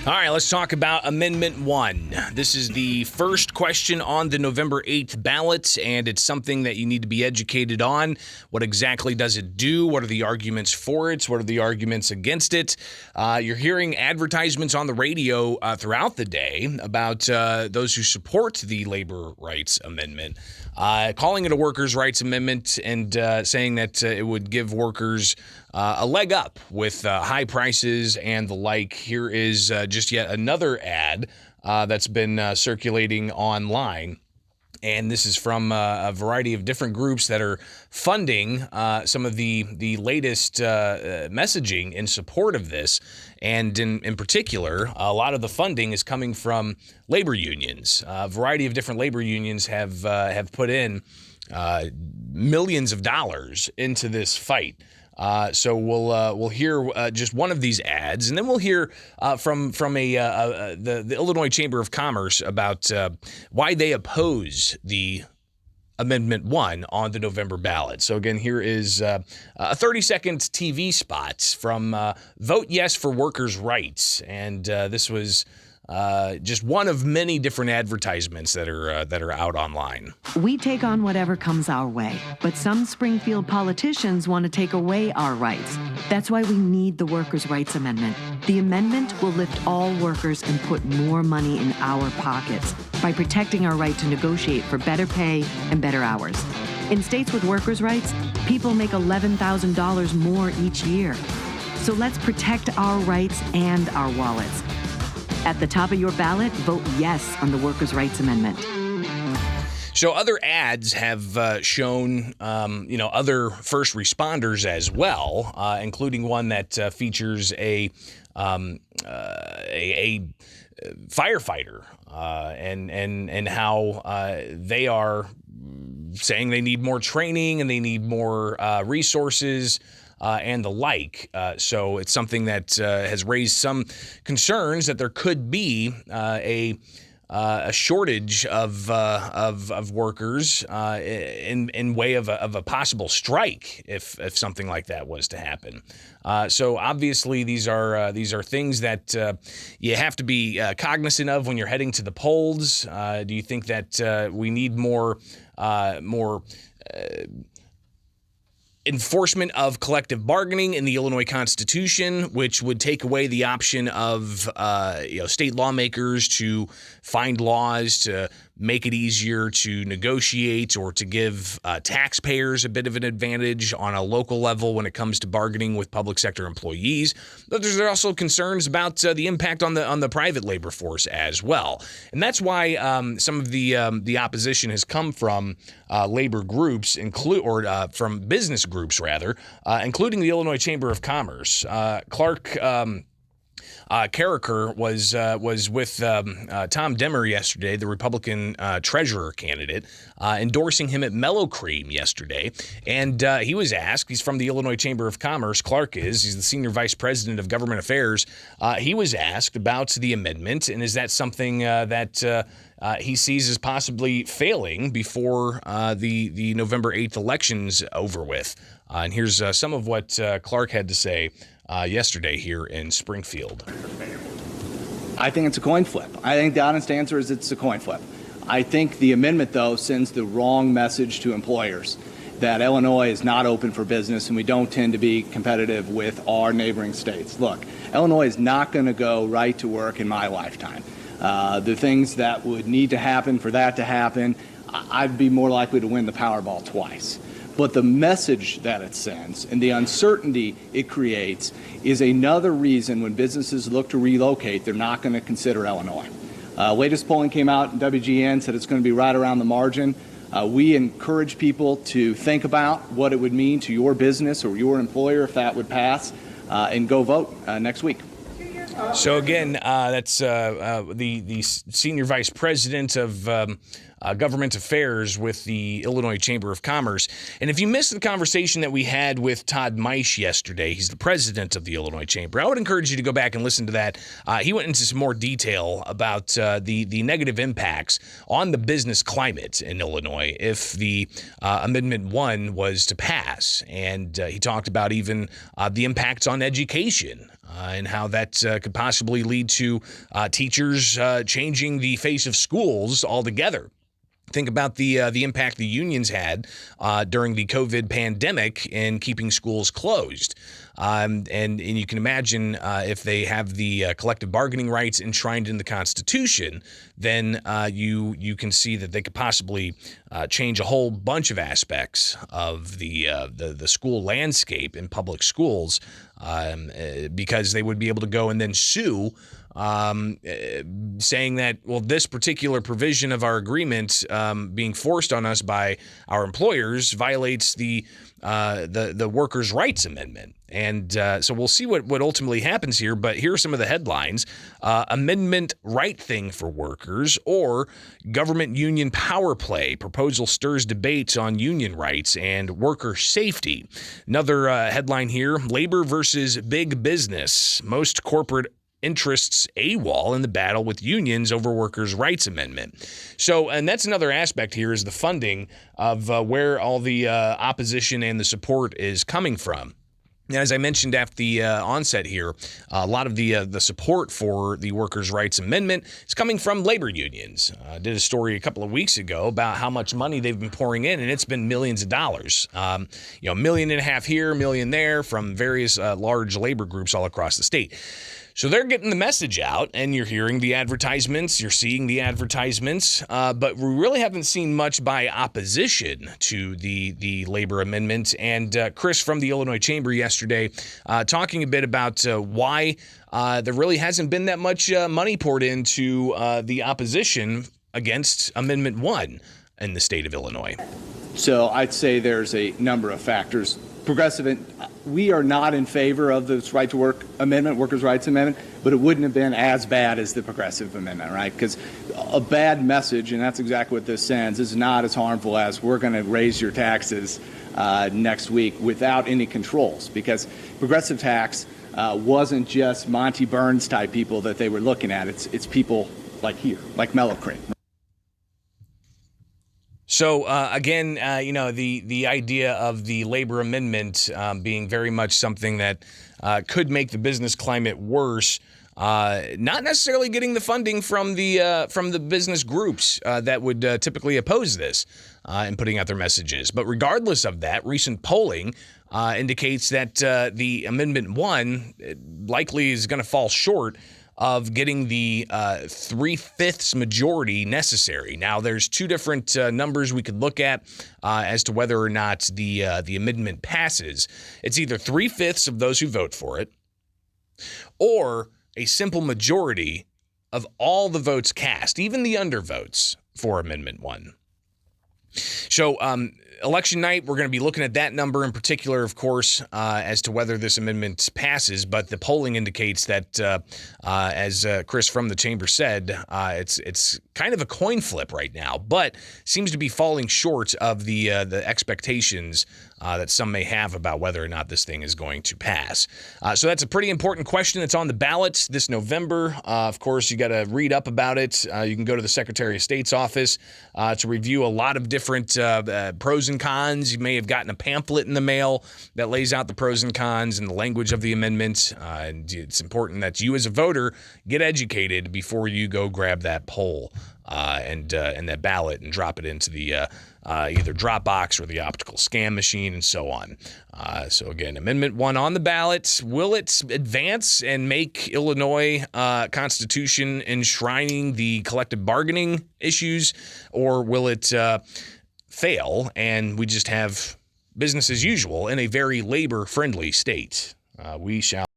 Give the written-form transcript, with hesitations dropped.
All right, let's talk about Amendment 1. This is the first question on the November 8th ballot, and it's something that you need to be educated on. What exactly does it do? What are the arguments for it? What are the arguments against it? You're hearing advertisements on the radio throughout the day about those who support the Labor Rights Amendment, calling it a workers' rights amendment and saying that it would give workers a leg up with high prices and the like. Here is just yet another ad that's been circulating online. And this is from a variety of different groups that are funding some of the latest messaging in support of this. And in particular, a lot of the funding is coming from labor unions. A variety of different labor unions have put in millions of dollars into this fight. So we'll hear just one of these ads, and then we'll hear from the Illinois Chamber of Commerce about why they oppose the Amendment 1 on the November ballot. So again, here is a 30-second TV spot from Vote Yes for Workers' Rights, and this was just one of many different advertisements that are out online. We take on whatever comes our way, but some Springfield politicians want to take away our rights. That's why we need the Workers' Rights Amendment. The amendment will lift all workers and put more money in our pockets by protecting our right to negotiate for better pay and better hours. In states with workers' rights, people make $11,000 more each year. So let's protect our rights and our wallets. At the top of your ballot, vote yes on the Workers' Rights Amendment. So other ads have shown, other first responders as well, including one that features a firefighter and how they are saying they need more training and they need more resources. And the like. So it's something that has raised some concerns that there could be a shortage of workers in way of a possible strike if something like that was to happen. So obviously these are things that you have to be cognizant of when you're heading to the polls. Do you think that we need more enforcement of collective bargaining in the Illinois Constitution, which would take away the option of state lawmakers to find laws to make it easier to negotiate or to give taxpayers a bit of an advantage on a local level when it comes to bargaining with public sector employees. But there's also concerns about the impact on the private labor force as well. And that's why some of the opposition has come from labor groups, from business groups rather, including the Illinois Chamber of Commerce. Clark Carricker was with Tom Demmer yesterday, the Republican treasurer candidate, endorsing him at Mellow Cream yesterday. And he was asked, he's from the Illinois Chamber of Commerce, Clark is, he's the senior vice president of government affairs. He was asked about the amendment, and is that something that he sees as possibly failing before the November 8th election's over with. And here's some of what Clark had to say yesterday here in Springfield. I think it's a coin flip. I think the honest answer is it's a coin flip. I think the amendment, though, sends the wrong message to employers that Illinois is not open for business and we don't tend to be competitive with our neighboring states. Look, Illinois is not going to go right to work in my lifetime. The things that would need to happen for that to happen, I'd be more likely to win the Powerball twice. But the message that it sends and the uncertainty it creates is another reason when businesses look to relocate, they're not going to consider Illinois. Latest polling came out, and WGN said it's going to be right around the margin. We encourage people to think about what it would mean to your business or your employer if that would pass, and go vote next week. So again, that's the senior vice president of government affairs with the Illinois Chamber of Commerce. And if you missed the conversation that we had with Todd Meisch yesterday, he's the president of the Illinois Chamber. I would encourage you to go back and listen to that. He went into some more detail about the negative impacts on the business climate in Illinois if the Amendment 1 was to pass. And he talked about even the impacts on education and how that could possibly lead to teachers changing the face of schools altogether. Think about the impact the unions had during the COVID pandemic in keeping schools closed. And you can imagine if they have the collective bargaining rights enshrined in the Constitution, then you can see that they could possibly change a whole bunch of aspects of the school landscape in public schools because they would be able to go and then sue, saying that, well, this particular provision of our agreement being forced on us by our employers violates the Workers' Rights Amendment. And so we'll see what ultimately happens here. But here are some of the headlines. Amendment right thing for workers, or government union power play. Proposal stirs debates on union rights and worker safety. Another headline here, labor versus big business. Most corporate interests AWOL in the battle with unions over Workers' Rights Amendment. So, and that's another aspect here, is the funding of where all the opposition and the support is coming from. Now, as I mentioned at the onset here, a lot of the support for the Workers' Rights Amendment is coming from labor unions. I did a story a couple of weeks ago about how much money they've been pouring in, and it's been millions of dollars. $1.5 million here, $1 million there from various large labor groups all across the state. So they're getting the message out, and you're hearing the advertisements, you're seeing the advertisements, but we really haven't seen much by opposition to the labor amendment. And Chris from the Illinois Chamber yesterday talking a bit about why there really hasn't been that much money poured into the opposition against Amendment 1 in the state of Illinois. So I'd say there's a number of factors. We are not in favor of the Right to Work Amendment, Workers' Rights Amendment, but it wouldn't have been as bad as the Progressive Amendment, right? Because a bad message, and that's exactly what this sends, is not as harmful as we're going to raise your taxes next week without any controls. Because progressive tax wasn't just Monty Burns type people that they were looking at. It's people like here, like Mellow Cream. So, again, the idea of the labor amendment being very much something that could make the business climate worse, not necessarily getting the funding from the business groups that would typically oppose this and putting out their messages. But regardless of that, recent polling indicates that the Amendment 1 likely is going to fall short of getting the 3/5 majority necessary. Now, there's two different numbers we could look at as to whether or not the amendment passes. It's either 3/5 of those who vote for it, or a simple majority of all the votes cast, even the undervotes for Amendment 1. So, election night, we're going to be looking at that number in particular, of course, as to whether this amendment passes. But the polling indicates that, as Chris from the chamber said, it's kind of a coin flip right now, but seems to be falling short of the expectations that some may have about whether or not this thing is going to pass. So that's a pretty important question. It's on the ballot this November. Of course, you got to read up about it. You can go to the Secretary of State's office to review a lot of different pros and cons. You may have gotten a pamphlet in the mail that lays out the pros and cons and the language of the amendment. And it's important that you as a voter get educated before you go grab that poll and that ballot and drop it into the either Dropbox or the optical scan machine and so on. So again, Amendment 1 on the ballot. Will it advance and make Illinois Constitution enshrining the collective bargaining issues, or will it fail and we just have business as usual in a very labor-friendly state? We shall